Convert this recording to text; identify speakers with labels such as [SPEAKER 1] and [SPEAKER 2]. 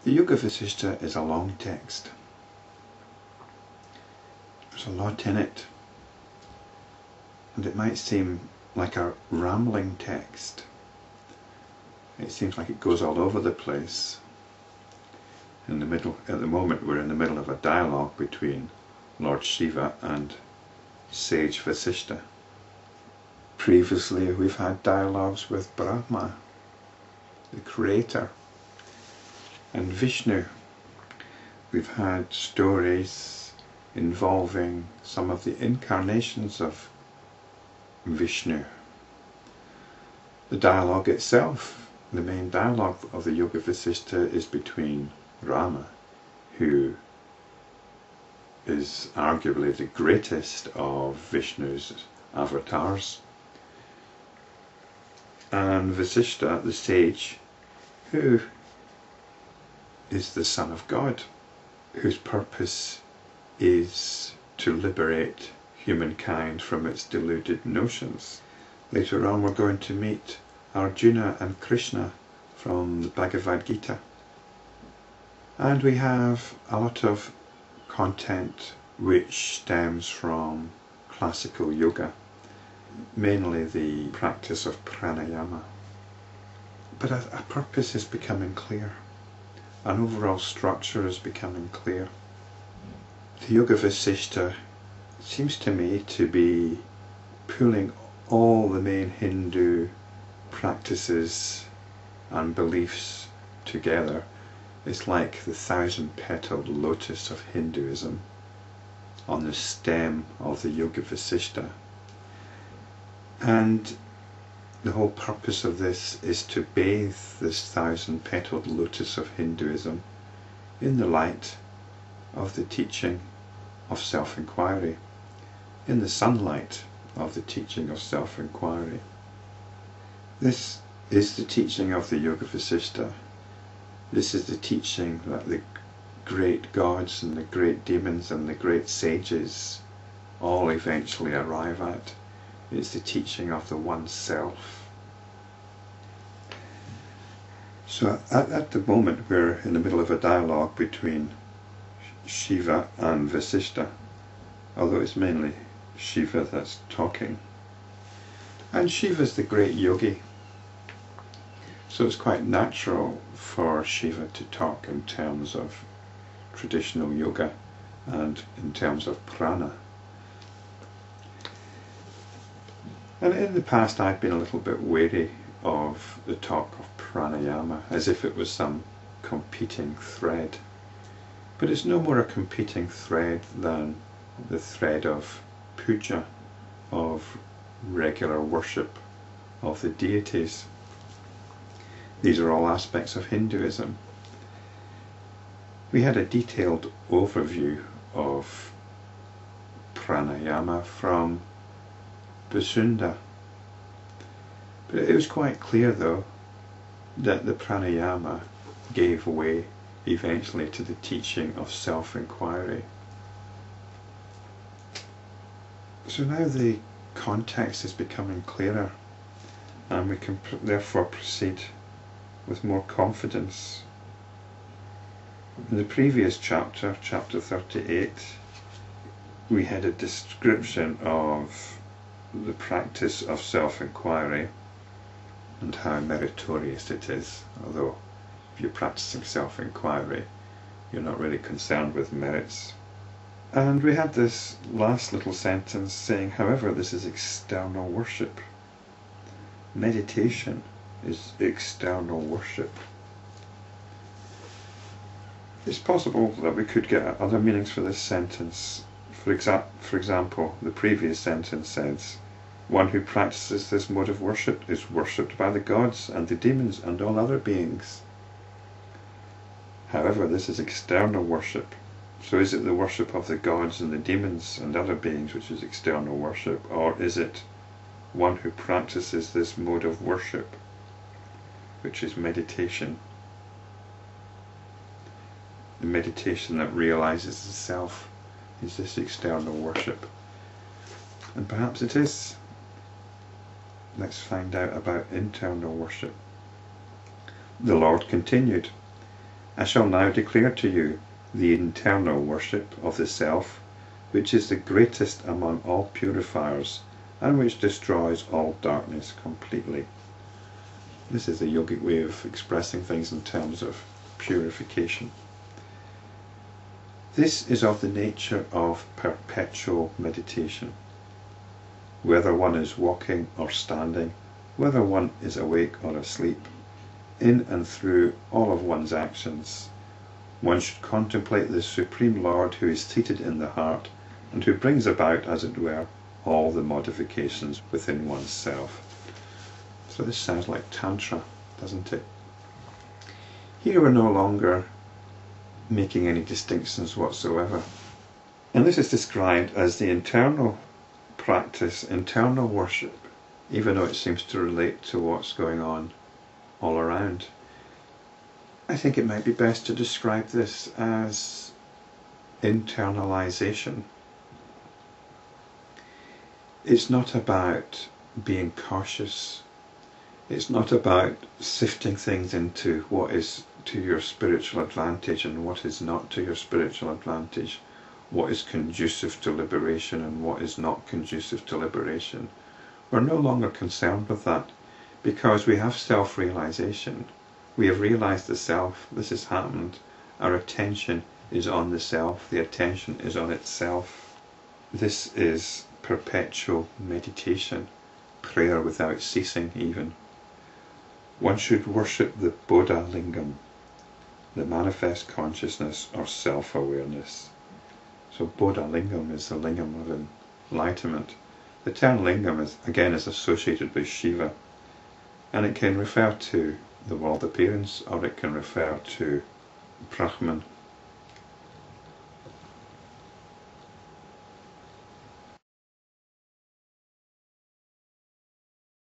[SPEAKER 1] The Yoga Vasishta is a long text. There's a lot in it, and it might seem like a rambling text. It seems like it goes all over the place. At the moment we're in the middle of a dialogue between Lord Shiva and Sage Vasistha. Previously we've had dialogues with Brahma, the Creator, and Vishnu. We've had stories involving some of the incarnations of Vishnu. The dialogue itself, the main dialogue of the Yoga Vasishta, is between Rama, who is arguably the greatest of Vishnu's avatars, and Vasishta, the sage, who is the Son of God, whose purpose is to liberate humankind from its deluded notions. Later on we're going to meet Arjuna and Krishna from the Bhagavad Gita. And we have a lot of content which stems from classical yoga, mainly the practice of Pranayama. But a purpose is becoming clear. An overall structure is becoming clear. The Yoga Vasishta seems to me to be pulling all the main Hindu practices and beliefs together. It's like the 1,000-petaled lotus of Hinduism on the stem of the Yoga Vasishta. And the whole purpose of this is to bathe this 1,000-petaled lotus of Hinduism in the light of the teaching of self-enquiry, in the sunlight of the teaching of self-enquiry. This is the teaching of the Yoga Vasishta. This is the teaching that the great gods and the great demons and the great sages all eventually arrive at. It's the teaching of the one self. So at the moment we're in the middle of a dialogue between Shiva and Vasistha, although it's mainly Shiva that's talking. And Shiva's the great yogi, so it's quite natural for Shiva to talk in terms of traditional yoga and in terms of prana. And in the past I've been a little bit wary of the talk of pranayama, as if it was some competing thread. But it's no more a competing thread than the thread of puja, of regular worship of the deities. These are all aspects of Hinduism. We had a detailed overview of pranayama from Vasistha. But it was quite clear though that the pranayama gave way eventually to the teaching of self-enquiry. So now the context is becoming clearer, and we can therefore proceed with more confidence. In the previous chapter, chapter 38, we had a description of the practice of self-enquiry and how meritorious it is, although if you're practicing self-enquiry you're not really concerned with merits. And we had this last little sentence saying, however, this is external worship. Meditation is external worship. It's possible that we could get other meanings for this sentence. For example, the previous sentence says, one who practices this mode of worship is worshipped by the gods and the demons and all other beings. However, this is external worship. So is it the worship of the gods and the demons and other beings which is external worship, or is it one who practices this mode of worship, which is meditation? The meditation that realizes the self. Is this external worship? And perhaps it is. Let's find out about internal worship. The Lord continued, I shall now declare to you the internal worship of the self, which is the greatest among all purifiers and which destroys all darkness completely. This is a yogic way of expressing things in terms of purification. This is of the nature of perpetual meditation. Whether one is walking or standing, whether one is awake or asleep, in and through all of one's actions, one should contemplate the Supreme Lord who is seated in the heart and who brings about, as it were, all the modifications within one's self. So this sounds like Tantra, doesn't it? Here we're no longer making any distinctions whatsoever. And this is described as the internal practice, internal worship, even though it seems to relate to what's going on all around. I think it might be best to describe this as internalization. It's not about being cautious. It's not about sifting things into what is to your spiritual advantage and what is not to your spiritual advantage, what is conducive to liberation and what is not conducive to liberation. We're no longer concerned with that because we have self-realization. We have realized the self, this has happened, our attention is on the self, the attention is on itself. This is perpetual meditation, prayer without ceasing even. One should worship the bodha-lingam, the manifest consciousness or self-awareness. So bodha-lingam is the lingam of enlightenment. The term lingam is associated with Shiva, and it can refer to the world appearance or it can refer to Brahman